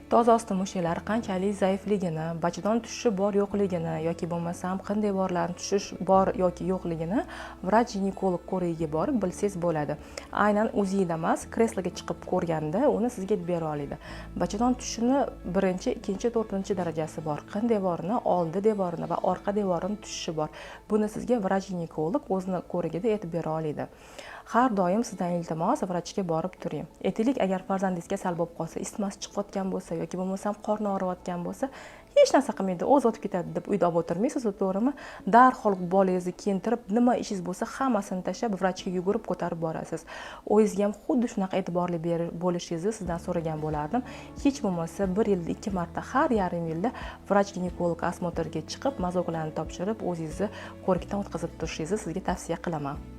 Toza osti mushaklari qanchalik zaifligini, bachadon tushishi bor yo'qligini yoki bo'lmasam qin devorlarni tushish bor yoki yo'qligini vrach ginekolog ko'rigiga borib bilsangiz bo'ladi. Aynan o'zingizda emas, kresloga chiqib ko'rganda uni sizga bera oladi. Bachadon tushishini 1, 2, 4 darajasi bor. Qin devorini, oldi devorini va orqa devorini tushishi bor. Buni sizga vrach ginekolog o'zini ko'rigida aytib bera oladi. Har doim sizdan iltimos vrachga borib turing. Aytaylik, agar farzandingiz kasal bo'lib qolsa, isitmasi chiqayotgan bo'lsa yoki bo'lmasam qorni og'riyotgan bo'lsa, hech narsa qilmaydi, o'zi o'tib ketadi deb uyda olib o'tirmaysiz, to'g'rimi? Darhol bolangizni kiyintirib, nima ishingiz bo'lsa, hammasini tashlab vrachga yugurib ko'tarib borasiz. O'zingizga ham xuddi shunaqa e'tiborli bo'lishingizni sizdan so'ragan bo'lardim. Hech bo'lmasa 1 yilda 2 marta, har yarim yilda vrach ginekolog osmotrga chiqib, mazoklarni topshirib, o'zingizni ko'rikdan o'tkazib turishingizni sizga tavsiya qilaman.